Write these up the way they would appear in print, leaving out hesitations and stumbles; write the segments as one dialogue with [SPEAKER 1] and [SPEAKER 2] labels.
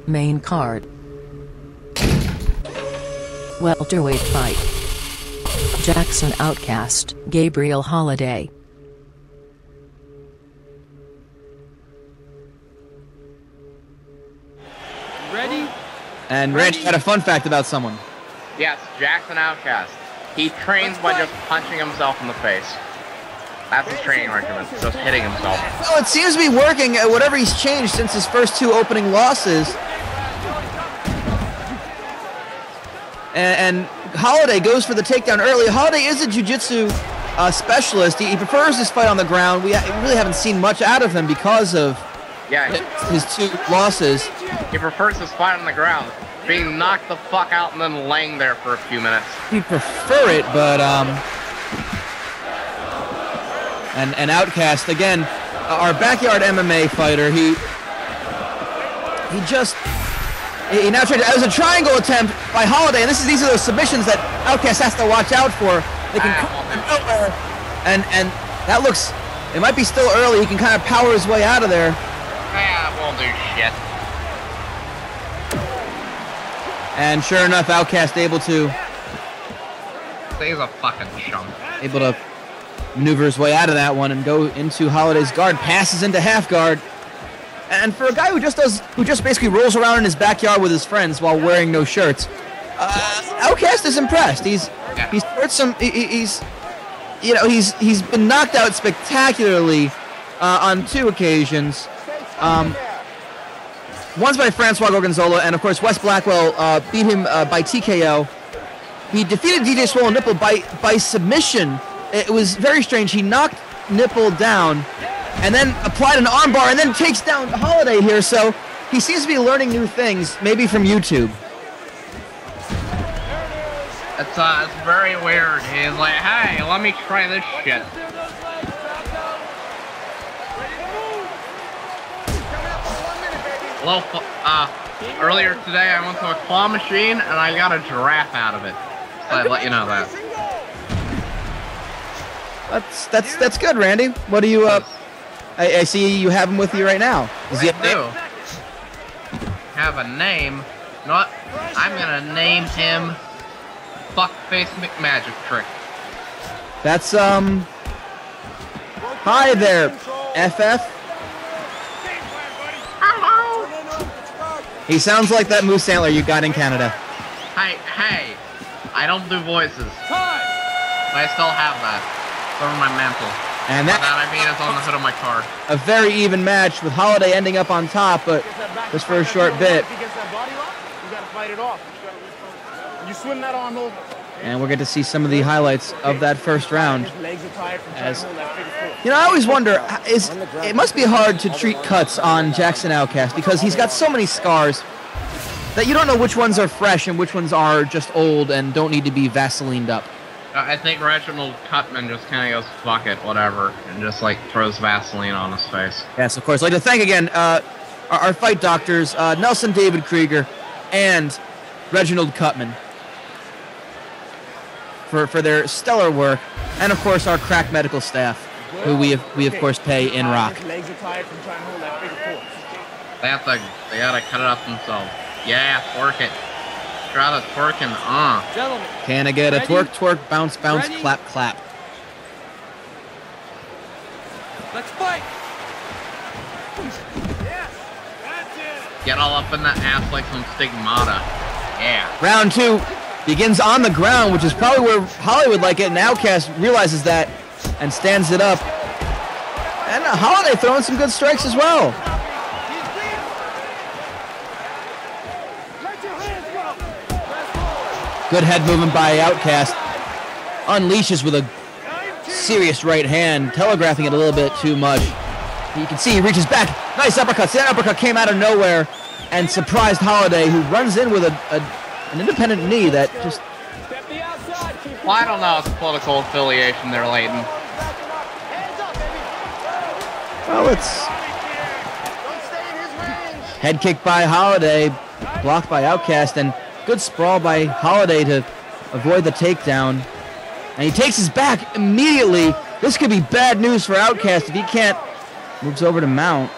[SPEAKER 1] Main card. Welterweight fight. Jackson Outcast, Gabriel Holliday.
[SPEAKER 2] Ready?
[SPEAKER 3] And Randy had a fun fact about someone.
[SPEAKER 4] Yes, Jackson Outcast. He trains by just punching himself in the face. That's his training regimen, just hitting himself.
[SPEAKER 3] Well, it seems to be working at whatever he's changed since his first two opening losses. And Holliday goes for the takedown early. Holliday is a jiu-jitsu specialist. He prefers this fight on the ground. We really haven't seen much out of him because of his two losses.
[SPEAKER 4] He prefers this fight on the ground, being knocked the fuck out and then laying there for a few minutes.
[SPEAKER 3] He'd prefer it, but and Outcast again, our backyard MMA fighter. He now tried. It was a triangle attempt by Holliday, and these are those submissions that Outcast has to watch out for. They can come from nowhere, and that looks. It might be still early. He can kind of power his way out of there.
[SPEAKER 4] Won't do shit.
[SPEAKER 3] And sure enough, Outcast able to
[SPEAKER 4] He's a fucking chump.
[SPEAKER 3] Able to maneuver his way out of that one and go into Holliday's guard. Passes into half guard. And for a guy who just basically rolls around in his backyard with his friends while wearing no shirts, Outcast is impressed. He's hurt some. He's been knocked out spectacularly on two occasions. Once by Francois Gorgonzola, and of course Wes Blackwell beat him by TKO. He defeated DJ Swollen Nipple by submission. It was very strange. He knocked Nipple down, and then applied an armbar, and then takes down Holliday here. So he seems to be learning new things, maybe from YouTube.
[SPEAKER 4] It's very weird. He's like, hey, let me try this shit. Earlier today I went to a claw machine and I got a giraffe out of it. So I'd let you know that.
[SPEAKER 3] That's good, Randy. What do you I see you have him with you right now. Does he have a name?
[SPEAKER 4] Have a name? You know what? I'm gonna name him Fuckface McMagic Trick.
[SPEAKER 3] That's hi there, FF. He sounds like that moose antler you got in Canada.
[SPEAKER 4] Hey, I don't do voices. But I still have that. It's over my mantle.
[SPEAKER 3] And that
[SPEAKER 4] I mean, it's on the hood of my car.
[SPEAKER 3] A very even match with Holliday ending up on top, but just for a short bit.
[SPEAKER 2] You swing that arm over.
[SPEAKER 3] And we're going to see some of the highlights of that first round. As, I always wonder, it must be hard to treat cuts on Jackson Outcast because he's got so many scars that you don't know which ones are fresh and which ones are just old and don't need to be Vaselined up.
[SPEAKER 4] I think Reginald Cutman just kind of goes, fuck it, whatever, and just, throws Vaseline on his face.
[SPEAKER 3] Yes, of course. I'd like to thank again our fight doctors, Nelson David Krieger and Reginald Cutman, for their stellar work, and of course our crack medical staff, who we of course pay in rock.
[SPEAKER 4] They gotta cut it up themselves. Yeah, twerk it. Try to twerking,
[SPEAKER 2] Gentlemen,
[SPEAKER 3] can I get a twerk, bounce, clap, clap?
[SPEAKER 2] Let's fight.
[SPEAKER 4] Get all up in that ass like some stigmata. Yeah.
[SPEAKER 3] Round two begins on the ground, which is probably where Holly would like it, and Outcast realizes that and stands it up. And Holliday throwing some good strikes as well. Good head movement by Outcast. Unleashes with a serious right hand, telegraphing it a little bit too much. You can see he reaches back. Nice uppercut. That uppercut came out of nowhere and surprised Holliday, who runs in with an independent knee that just...
[SPEAKER 4] Well, I don't know his political affiliation there, Leighton.
[SPEAKER 3] Well, it's... Head kick by Holliday, blocked by Outcast, and good sprawl by Holliday to avoid the takedown. And he takes his back immediately. This could be bad news for Outcast if he can't... Moves over to Mount.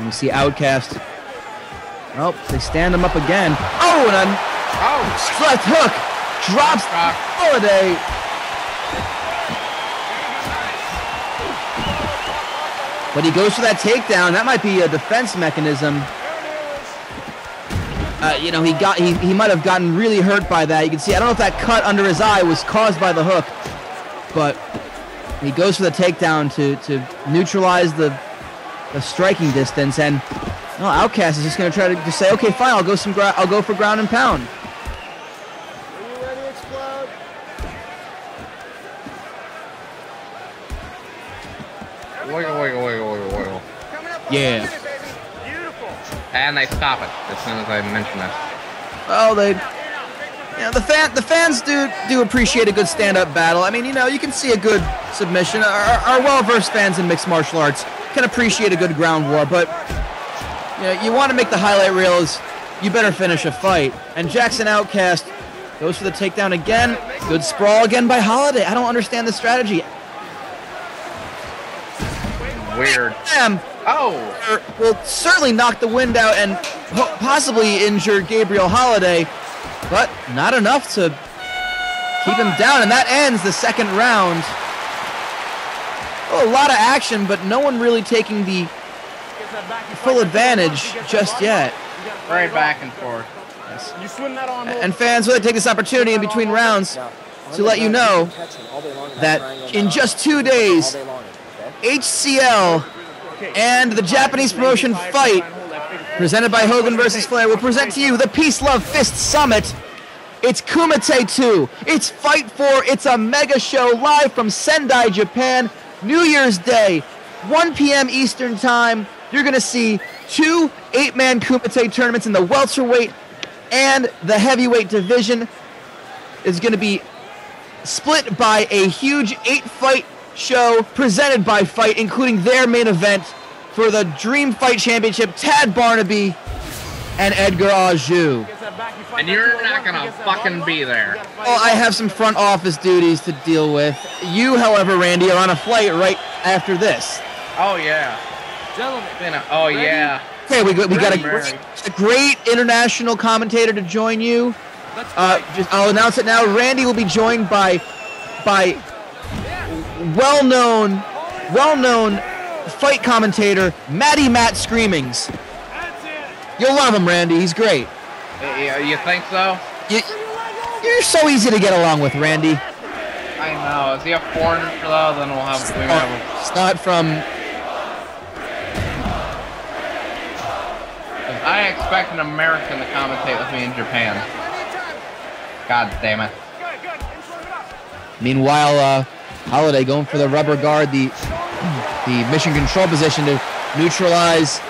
[SPEAKER 3] And we see Outcast. Oh, they stand him up again. Oh, and a left hook drops Holliday. But he goes for that takedown. That might be a defense mechanism. You know, he might have gotten really hurt by that. You can see, I don't know if that cut under his eye was caused by the hook, but he goes for the takedown to neutralize the striking distance. And Outcast is just going to try to just say, okay, fine, I'll go for ground and pound.
[SPEAKER 5] Are you ready to explode?
[SPEAKER 4] Wiggle.
[SPEAKER 3] Yeah.
[SPEAKER 4] And they stop it as soon as I mention that.
[SPEAKER 3] Well, the fans do appreciate a good stand-up battle. I mean, you know, you can see a good submission. Our well-versed fans in mixed martial arts can appreciate a good ground war, but you know, you want to make the highlight reels, you better finish a fight. And Jackson Outcast goes for the takedown again. Good sprawl again by Holliday. I don't understand the strategy.
[SPEAKER 4] Weird.
[SPEAKER 3] Will certainly knock the wind out and possibly injure Gabriel Holliday, but not enough to keep him down. And that ends the second round. Oh, a lot of action, but no one really taking the full advantage just yet.
[SPEAKER 4] Right back and forth.
[SPEAKER 3] Yes.
[SPEAKER 2] You swing that arm.
[SPEAKER 3] And fans, will take this opportunity in between rounds to let you know that in just 2 days, HCL and the Japanese promotion Fight, presented by Hogan vs. Flair, will present to you the Peace, Love, Fist Summit. It's Kumite 2. It's Fight 4. It's a mega show live from Sendai, Japan. New Year's Day, 1 p.m. Eastern Time. You're going to see 2 8-man Kumite tournaments in the welterweight and the heavyweight division. Is going to be split by a huge 8-fight show presented by Fight, including their main event for the Dream Fight Championship, Tad Barnaby and Edgar Aju.
[SPEAKER 4] And you're not gonna fucking be there.
[SPEAKER 3] Well, I have some front office duties to deal with. You, however, Randy, are on a flight right after this.
[SPEAKER 4] Oh yeah.
[SPEAKER 2] Gentlemen.
[SPEAKER 4] Oh yeah.
[SPEAKER 3] Okay, we got a great international commentator to join you. I'll announce it now. Randy will be joined by well-known fight commentator Matty Matt Screamings. You'll love him, Randy. He's great.
[SPEAKER 4] You think so?
[SPEAKER 3] You're so easy to get along with, Randy.
[SPEAKER 4] I know. Is he a foreigner though? Then we'll have.
[SPEAKER 3] It's not from.
[SPEAKER 4] I expect an American to commentate with me in Japan. God damn it.
[SPEAKER 3] Meanwhile, Holliday going for the rubber guard, the mission control position to neutralize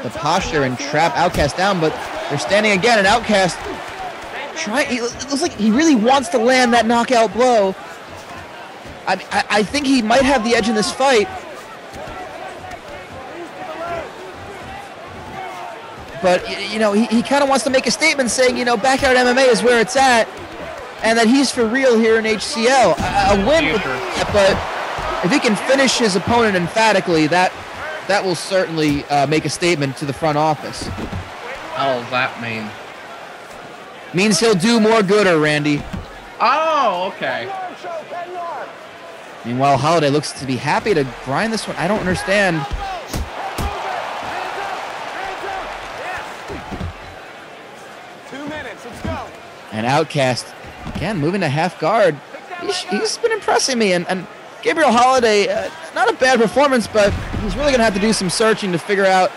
[SPEAKER 3] the posture and trap Outcast down, but they're standing again, and Outcast it looks like he really wants to land that knockout blow. I think he might have the edge in this fight. But, you know, he kind of wants to make a statement saying, you know, backyard MMA is where it's at, and that he's for real here in HCL. A win, but if he can finish his opponent emphatically, that will certainly make a statement to the front office.
[SPEAKER 4] How does that mean?
[SPEAKER 3] Means he'll do more gooder, Randy.
[SPEAKER 4] Oh, okay.
[SPEAKER 3] Meanwhile, Holliday looks to be happy to grind this one. I don't understand. And Outcast, again, moving to half guard. He's been impressing me. And Gabriel Holliday, not a bad performance, but he's really going to have to do some searching to figure out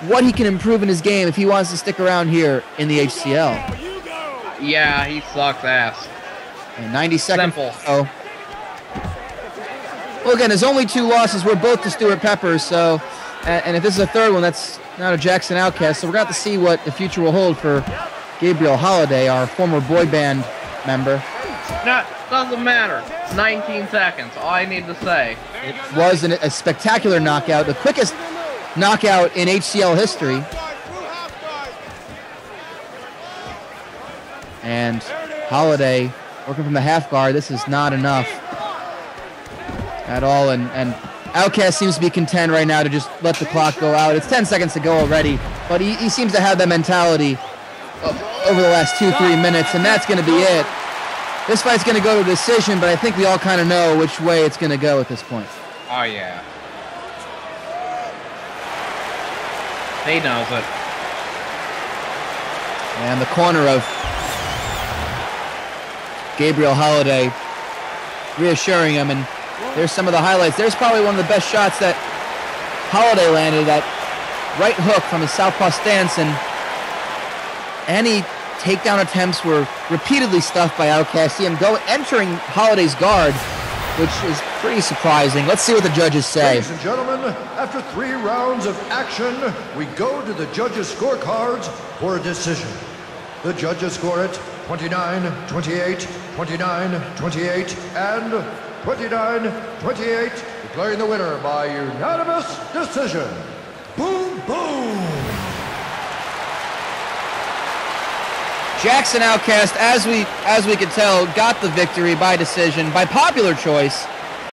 [SPEAKER 3] what he can improve in his game if he wants to stick around here in the HCL.
[SPEAKER 4] Yeah, he sucks ass.
[SPEAKER 3] And 90 seconds.
[SPEAKER 4] Simple.
[SPEAKER 3] Oh. Well, again, there's only 2 losses. We're both to Stuart Peppers, so, and if this is a third one, that's not a Jackson Outcast. So we're going to have to see what the future will hold for Gabriel Holliday, our former boy band member.
[SPEAKER 4] No, doesn't matter. 19 seconds, all I need to say.
[SPEAKER 3] It was a spectacular knockout, the quickest knockout in HCL history. And Holliday working from the half guard. This is not enough at all. And Outcast seems to be content right now to just let the clock go out. It's 10 seconds to go already, but he seems to have that mentality over the last 2-3 minutes, and that's going to be it. This fight's going to go to a decision, but I think we all kind of know which way it's going to go at this point.
[SPEAKER 2] Oh, yeah. He knows it.
[SPEAKER 3] And the corner of Gabriel Holliday reassuring him, and there's some of the highlights. There's probably one of the best shots that Holliday landed, that right hook from his southpaw stance, and any takedown attempts were repeatedly stuffed by Outcast. See him entering Holliday's guard, which is pretty surprising. Let's see what the judges say.
[SPEAKER 6] Ladies and gentlemen, after 3 rounds of action, we go to the judges' scorecards for a decision. The judges score it 29-28, 29-28, and 29-28, declaring the winner by unanimous decision. Boom, boom!
[SPEAKER 3] Jackson Outcast, as we could tell, got the victory by decision, by popular choice.